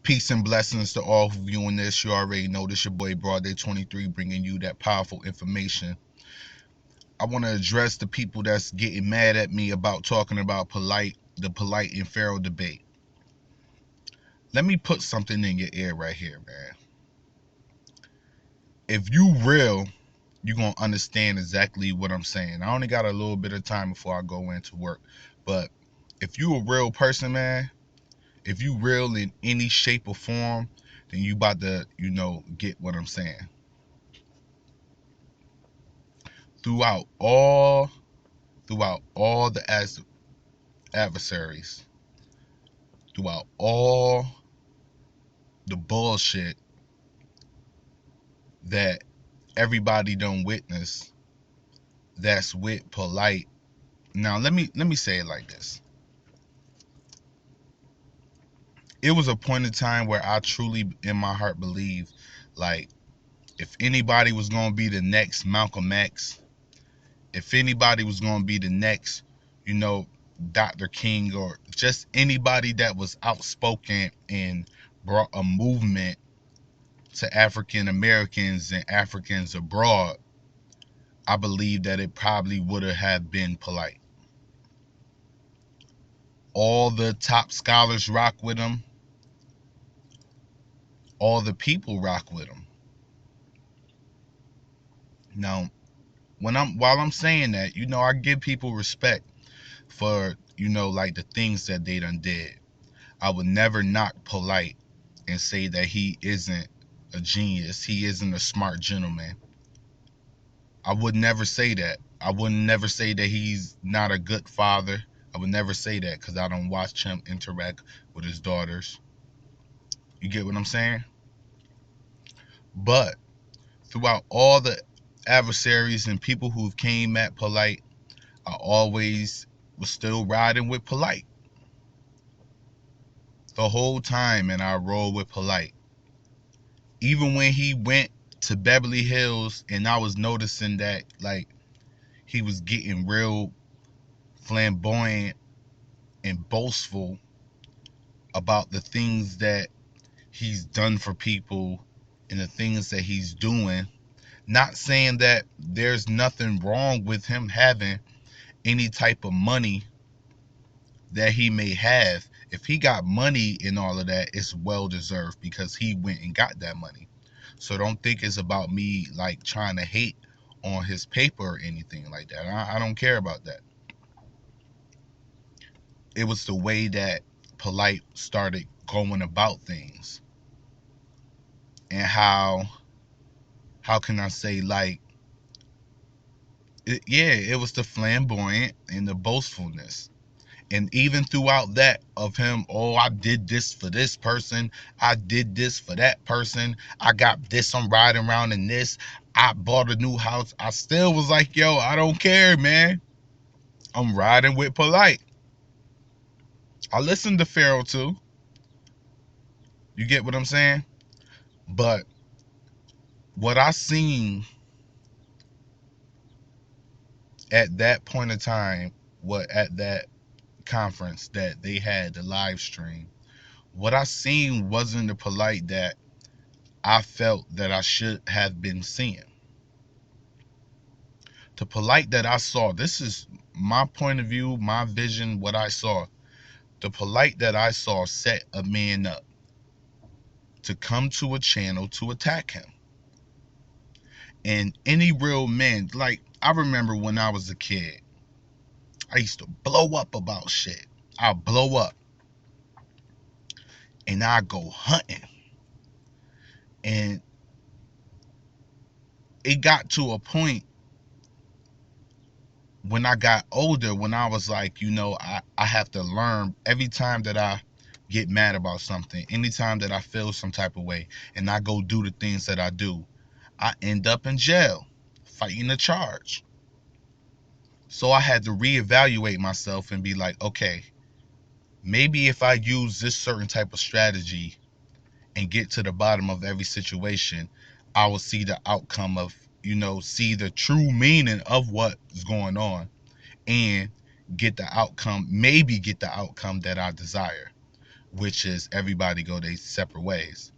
Peace and blessings to all who viewing this. You already know this your boy Broad Day 23 bringing you that powerful information. I want to address the people that's getting mad at me about talking about the Polight and Pharaoh debate. Let me put something in your ear right here, man. If you real, you gonna understand exactly what I'm saying. I only got a little bit of time before I go into work, but if you a real person, man, if you real in any shape or form, then you about to, get what I'm saying. throughout all throughout all the adversaries, throughout all the bullshit that everybody done witness that's with Polight. Now let me say it like this. It was a point in time where I truly in my heart believed, like, if anybody was gonna be the next Malcolm X, if anybody was gonna be the next, you know, Dr. King, or just anybody that was outspoken and brought a movement to African Americans and Africans abroad, I believe that it probably would have been Polight. All the top scholars rock with him. All the people rock with him. Now, while I'm saying that, I give people respect for, like the things that they done did. I would never knock Polight and say that he isn't a genius. He isn't a smart gentleman. I would never say that. I would never say that he's not a good father. I would never say that because I don't watch him interact with his daughters. You get what I'm saying? But throughout all the adversaries and people who came at Polight, I always was still riding with Polight the whole time, and I rolled with Polight. Even when he went to Beverly Hills, and I was noticing that, like, he was getting real flamboyant and boastful about the things that he's done for people and the things that he's doing. Not saying that there's nothing wrong with him having any type of money that he may have. If he got money and all of that, it's well deserved because he went and got that money. So don't think it's about me like trying to hate on his paper or anything like that. I don't care about that. It was the way that Polight started going about things, and how can I say, like, it was the flamboyant and the boastfulness. And even throughout that of him, oh, I did this for this person, I did this for that person, I got this, I'm riding around in this, I bought a new house, I still was like, yo, I don't care, man. I'm riding with Polight. I listened to Pharaoh too. You get what I'm saying? But what I seen at that point in time, what at that conference that they had the live stream, what I seen wasn't the Polight that I felt that I should have been seeing. The Polight that I saw, this is my point of view, my vision, what I saw. The Polight that I saw set a man up to come to a channel to attack him. And any real man, like, I remember when I was a kid, I used to blow up about shit. I'll blow up and I go hunting. And it got to a point when I got older, when I was like, I have to learn every time that I get mad about something, anytime that I feel some type of way, and I go do the things that I do, I end up in jail fighting a charge. So I had to reevaluate myself and be like, okay, maybe if I use this certain type of strategy and get to the bottom of every situation, I will see the outcome of, see the true meaning of what's going on, and get the outcome, maybe get the outcome that I desire. which is everybody go their separate ways.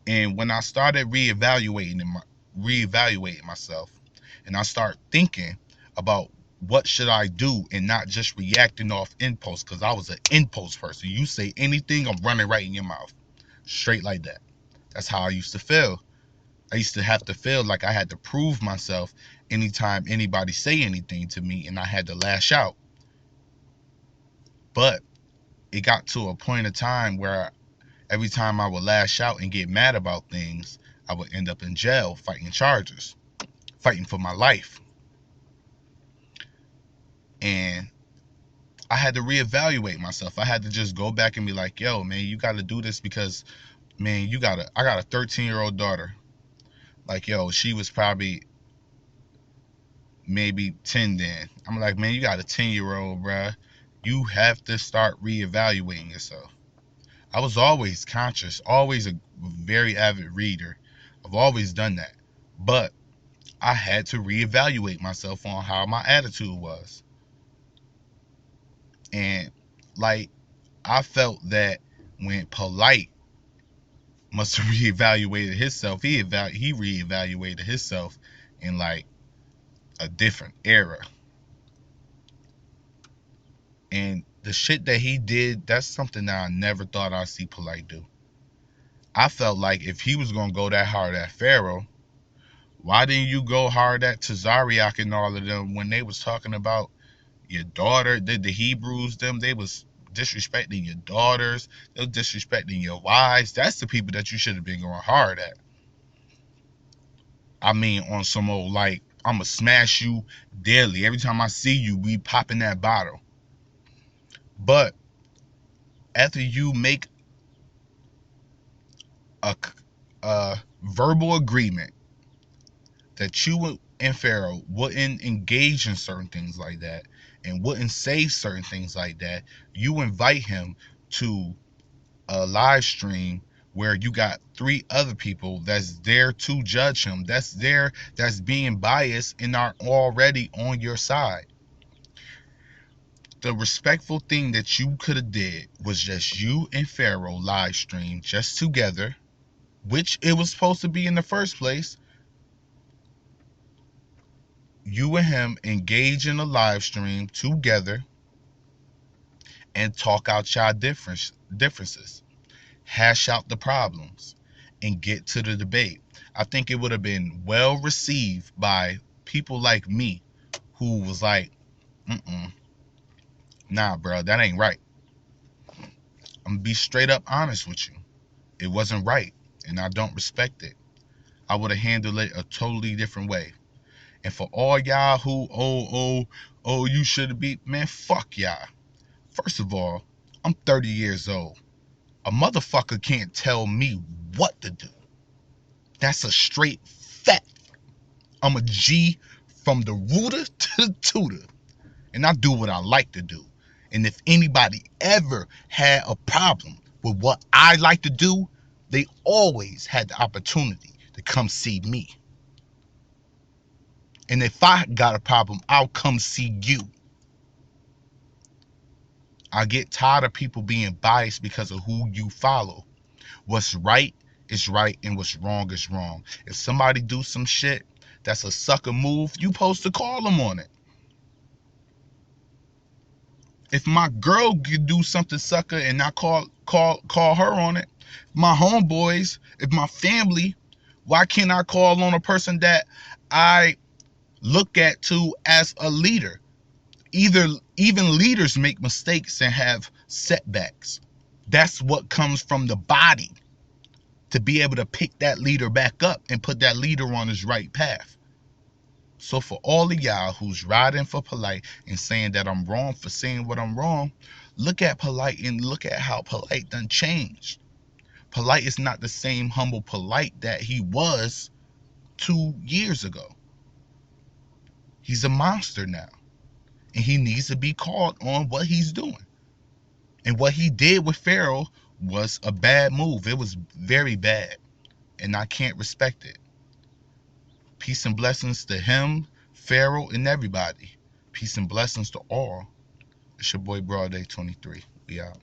And when I started reevaluating myself, and I start thinking about what should I do and not just reacting off impulse, because I was an impulse person. You say anything, I'm running right in your mouth, straight like that. That's how I used to feel. I used to have to feel like I had to prove myself anytime anybody say anything to me, and I had to lash out. But it got to a point of time where every time I would lash out and get mad about things, I would end up in jail fighting charges, fighting for my life. And I had to reevaluate myself. I had to just go back and be like, yo, man, you got to do this because, man, I got a 13-year-old daughter. Like, yo, she was probably maybe 10 then. I'm like, man, you got a 10-year-old, bruh. You have to start reevaluating yourself. I was always conscious, always a very avid reader. I've always done that. But I had to reevaluate myself on how my attitude was. And like, I felt that when Polight must have reevaluated himself, he reevaluated himself in like a different era. And the shit that he did, that's something that I never thought I'd see Polight do. I felt like if he was gonna go that hard at Pharaoh, why didn't you go hard at Tazariak and all of them when they was talking about your daughter? The Hebrews, they was disrespecting your daughters, they was disrespecting your wives. That's the people that you should have been going hard at. I mean, on some old like, I'ma smash you daily. Every time I see you, we popping that bottle. But after you make a, a verbal agreement that you and Pharaoh wouldn't engage in certain things like that and wouldn't say certain things like that, you invite him to a live stream where you got 3 other people that's there to judge him, that's being biased and are already on your side. The respectful thing that you could have did was just you and Pharaoh live stream just together, which it was supposed to be in the first place. You and him engage in a live stream together and talk out y'all differences, hash out the problems, and get to the debate. I think it would have been well received by people like me who was like, nah, bro, that ain't right. I'm gonna be straight up honest with you. It wasn't right, and I don't respect it. I would have handled it a totally different way. And for all y'all who, you should be, man, fuck y'all. First of all, I'm 30 years old. A motherfucker can't tell me what to do. That's a straight fact. I'm a G from the rooter to the tutor. And I do what I like to do. And if anybody ever had a problem with what I like to do, they always had the opportunity to come see me. And if I got a problem, I'll come see you. I get tired of people being biased because of who you follow. What's right is right and what's wrong is wrong. If somebody do some shit that's a sucker move, you supposed to call them on it. If my girl could do something sucker and I call her on it, my homeboys, if my family, why can't I call on a person that I look at to as a leader? Even leaders make mistakes and have setbacks. That's what comes from the body, to be able to pick that leader back up and put that leader on his right path. So for all of y'all who's riding for Polight and saying that I'm wrong for saying what I'm wrong, look at Polight and look at how Polight done changed. Polight is not the same humble Polight that he was 2 years ago. He's a monster now. And he needs to be called on what he's doing. And what he did with Pharaoh was a bad move. It was very bad. And I can't respect it. Peace and blessings to him, Pharaoh, and everybody. Peace and blessings to all. It's your boy Broad Day 23. We out.